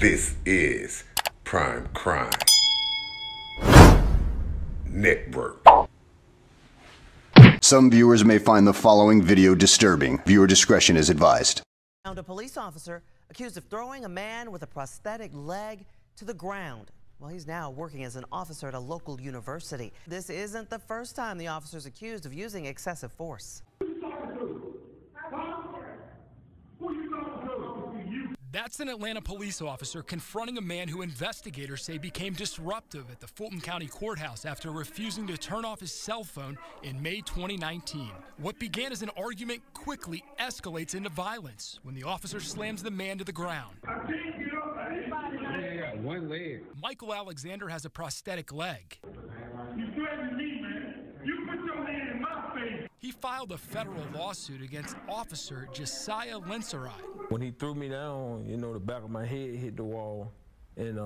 This is Prime Crime Network. Some viewers may find the following video disturbing. Viewer discretion is advised. Found a police officer accused of throwing a man with a prosthetic leg to the ground. Well, he's now working as an officer at a local university. This isn't the first time the officer's accused of using excessive force. That's an Atlanta police officer confronting a man who investigators say became disruptive at the Fulton County Courthouse after refusing to turn off his cell phone in May 2019. What began as an argument quickly escalates into violence when the officer slams the man to the ground. One leg. Michael Alexander has a prosthetic leg. You threatened me, man. You put your hand in my face. He filed a federal lawsuit against Officer Josiah Linserat. When he threw me down, you know, the back of my head hit the wall, and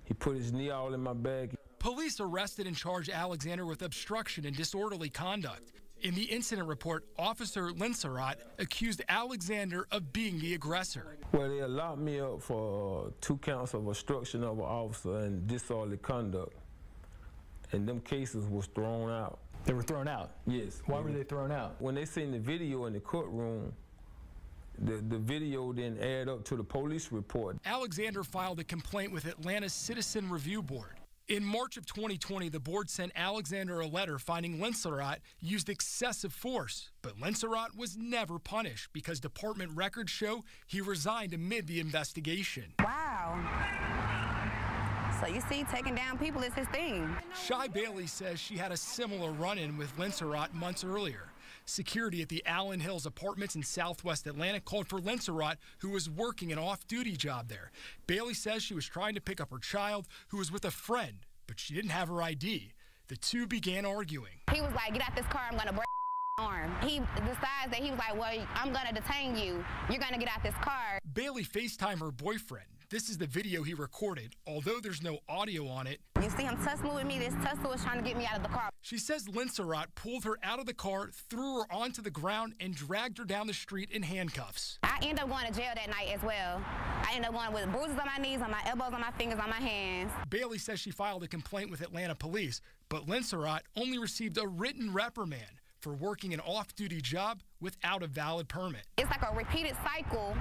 he put his knee all in my back. Police arrested and charged Alexander with obstruction and disorderly conduct. In the incident report, Officer Linserat accused Alexander of being the aggressor. Well, they locked me up for 2 counts of obstruction of an officer and disorderly conduct, and them cases was thrown out. They were thrown out? Yes. Why were they thrown out? When they seen the video in the courtroom, the video didn't add up to the police report. Alexander filed a complaint with Atlanta's Citizen Review Board. In March of 2020, the board sent Alexander a letter finding Linserat used excessive force, but Linserat was never punished because department records show he resigned amid the investigation. Wow. So you see, taking down people is his thing. Shy Bailey says she had a similar run-in with Linserat months earlier. Security at the Allen Hills Apartments in southwest Atlanta called for Linserat, who was working an off-duty job there. Bailey says she was trying to pick up her child, who was with a friend, but she didn't have her ID. The two began arguing. He was like, get out this car, I'm gonna break your arm. He decides that he was like, well, I'm gonna detain you. You're gonna get out this car. Bailey FaceTimed her boyfriend. This is the video he recorded, although there's no audio on it. You see him tussling with me. This tussle was trying to get me out of the car. She says Linserat pulled her out of the car, threw her onto the ground, and dragged her down the street in handcuffs. I ended up going to jail that night as well. I ended up going with bruises on my knees, on my elbows, on my fingers, on my hands. Bailey says she filed a complaint with Atlanta police, but Linserat only received a written reprimand for working an off-duty job without a valid permit. It's like a repeated cycle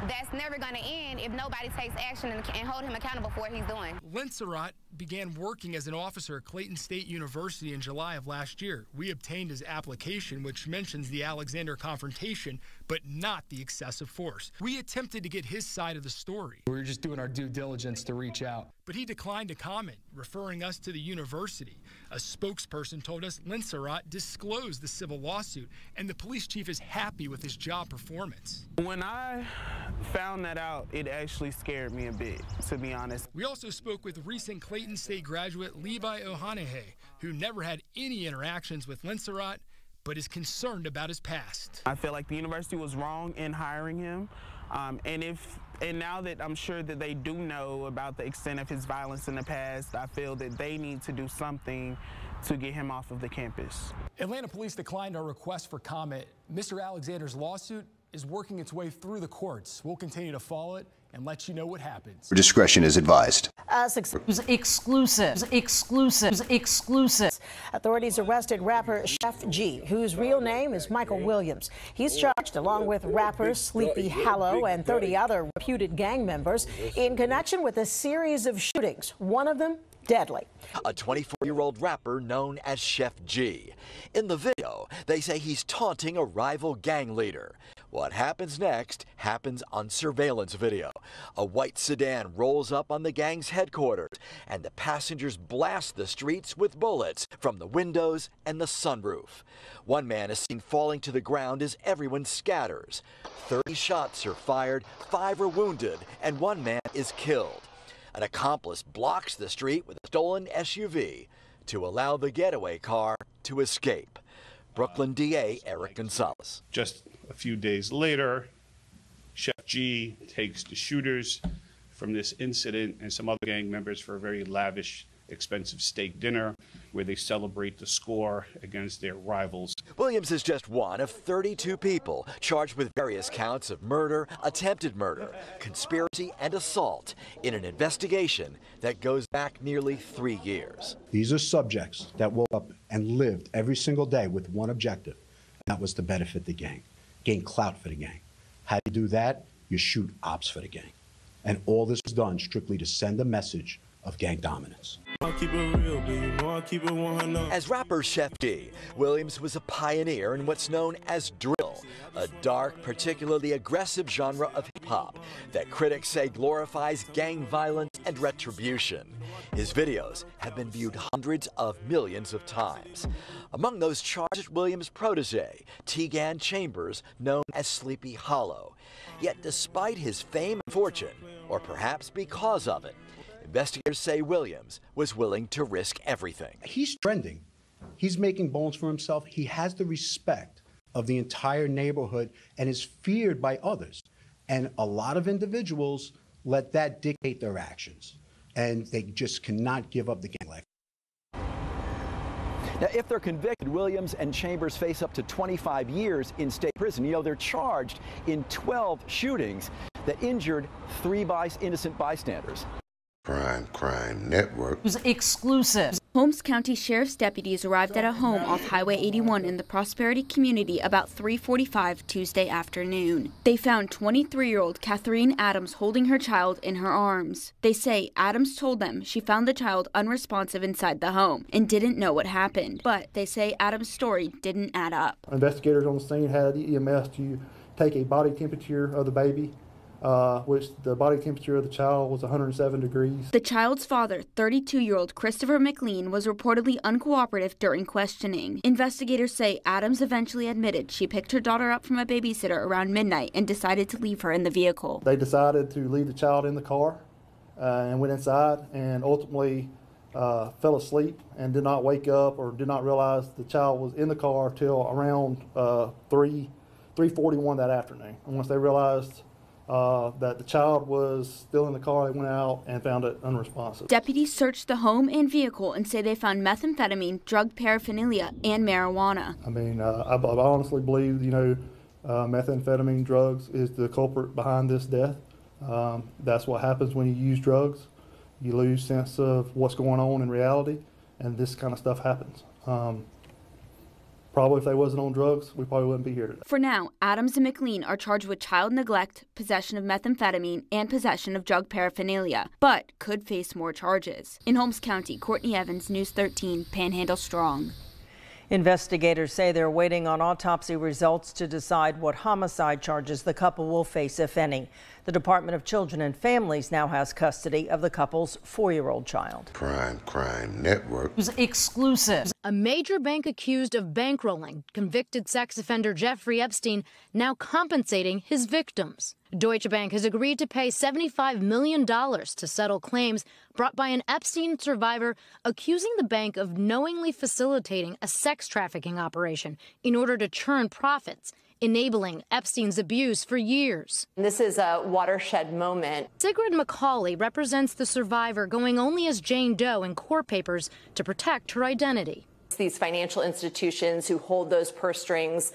that's never going to end if nobody takes action and hold him accountable for what he's doing. Linserat began working as an officer at Clayton State University in July of last year. We obtained his application, which mentions the Alexander confrontation, but not the excessive force. We attempted to get his side of the story. We were just doing our due diligence to reach out. But he declined to comment, referring us to the university. A spokesperson told us Linserat disclosed the civil lawsuit, and the police chief is happy with his job performance. When I found that out, it actually scared me a bit, to be honest. We also spoke with recent Clayton State graduate Levi Ohanehe, who never had any interactions with Linserat, but is concerned about his past. I feel like the university was wrong in hiring him, and now that I'm sure that they do know about the extent of his violence in the past, I feel that they need to do something to get him off of the campus. Atlanta police declined our request for comment. Mr. Alexander's lawsuit is working its way through the courts. We'll continue to follow it and let you know what happens. Discretion is advised. Exclusives. Authorities arrested rapper Sheff G, whose real name is Michael Williams. He's charged, along with rapper Sleepy Hallow and 30 other reputed gang members, in connection with a series of shootings, one of them deadly. A 24-year-old rapper known as Sheff G. In the video, they say he's taunting a rival gang leader. What happens next happens on surveillance video. A white sedan rolls up on the gang's headquarters, and the passengers blast the streets with bullets from the windows and the sunroof. One man is seen falling to the ground as everyone scatters. 30 shots are fired, 5 are wounded, and 1 man is killed. An accomplice blocks the street with a stolen SUV to allow the getaway car to escape. Brooklyn DA Eric Gonzalez. Just a few days later, Sheff G takes the shooters from this incident and some other gang members for a very lavish expensive steak dinner where they celebrate the score against their rivals. Williams is just one of 32 people charged with various counts of murder, attempted murder, conspiracy, and assault in an investigation that goes back nearly 3 years. These are subjects that woke up and lived every single day with one objective, and that was to benefit the gang, gain clout for the gang. How do you do that? You shoot ops for the gang. And all this was done strictly to send a message of gang dominance. As rapper Sheff G, Williams was a pioneer in what's known as drill, a dark, particularly aggressive genre of hip-hop that critics say glorifies gang violence and retribution. His videos have been viewed hundreds of millions of times. Among those charged, Williams' protege, Tegan Chambers, known as Sleepy Hollow. Yet despite his fame and fortune, or perhaps because of it, investigators say Williams was willing to risk everything. He's trending. He's making bones for himself. He has the respect of the entire neighborhood and is feared by others. And a lot of individuals let that dictate their actions. And they just cannot give up the gang life. Now, if they're convicted, Williams and Chambers face up to 25 years in state prison. You know, they're charged in 12 shootings that injured 3 innocent bystanders. Prime Crime Network. It was exclusive. Holmes County Sheriff's deputies arrived at a home off Highway 81 in the Prosperity community about 3:45 Tuesday afternoon. They found 23-year-old Catherine Adams holding her child in her arms. They say Adams told them she found the child unresponsive inside the home and didn't know what happened. But they say Adams' story didn't add up. Investigators on the scene had EMS to take a body temperature of the baby, which the body temperature of the child was 107 degrees. The child's father, 32-year-old Christopher McLean, was reportedly uncooperative during questioning. Investigators say Adams eventually admitted she picked her daughter up from a babysitter around midnight and decided to leave her in the vehicle. They decided to leave the child in the car and went inside and ultimately fell asleep and did not wake up or did not realize the child was in the car till around 3:41 that afternoon. And once they realized that the child was still in the car, they went out and found it unresponsive. Deputies searched the home and vehicle and say they found methamphetamine, drug paraphernalia, and marijuana. I mean, I honestly believe, methamphetamine drugs is the culprit behind this death. That's what happens when you use drugs. You lose sense of what's going on in reality, and this kind of stuff happens. Probably if they wasn't on drugs, we probably wouldn't be here today. For now, Adams and McLean are charged with child neglect, possession of methamphetamine, and possession of drug paraphernalia, but could face more charges. In Holmes County, Courtney Evans, News 13, Panhandle Strong. Investigators say they're waiting on autopsy results to decide what homicide charges the couple will face, if any. The Department of Children and Families now has custody of the couple's 4-year-old child. Prime Crime Network. It was exclusive. A major bank accused of bankrolling convicted sex offender Jeffrey Epstein now compensating his victims. Deutsche Bank has agreed to pay $75 million to settle claims brought by an Epstein survivor accusing the bank of knowingly facilitating a sex trafficking operation in order to churn profits, enabling Epstein's abuse for years. This is a watershed moment. Sigrid McCauley represents the survivor, going only as Jane Doe in court papers to protect her identity. These financial institutions who hold those purse strings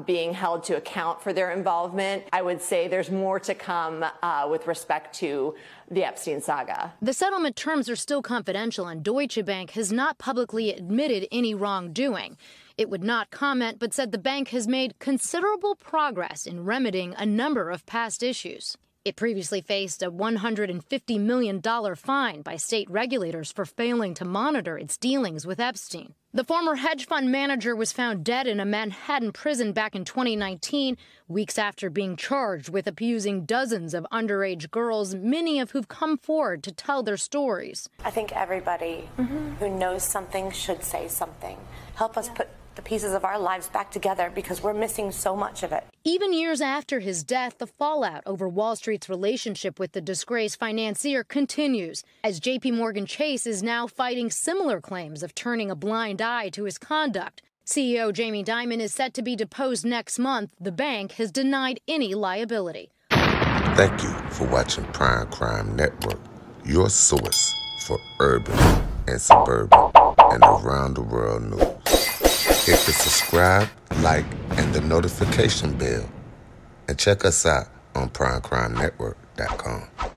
being held to account for their involvement. I would say there's more to come with respect to the Epstein saga. The settlement terms are still confidential, and Deutsche Bank has not publicly admitted any wrongdoing. It would not comment, but said the bank has made considerable progress in remedying a number of past issues. It previously faced a $150 million fine by state regulators for failing to monitor its dealings with Epstein. The former hedge fund manager was found dead in a Manhattan prison back in 2019, weeks after being charged with abusing dozens of underage girls, many of who've come forward to tell their stories. I think everybody who knows something should say something. Help us put the pieces of our lives back together, because we're missing so much of it. Even years after his death, the fallout over Wall Street's relationship with the disgraced financier continues, as JP Morgan Chase is now fighting similar claims of turning a blind eye to his conduct. CEO Jamie Dimon is set to be deposed next month. The bank has denied any liability. Thank you for watching Prime Crime Network, your source for urban and suburban, and around the world news. Hit the subscribe, like, and the notification bell. And check us out on PrimeCrimeNetwork.com.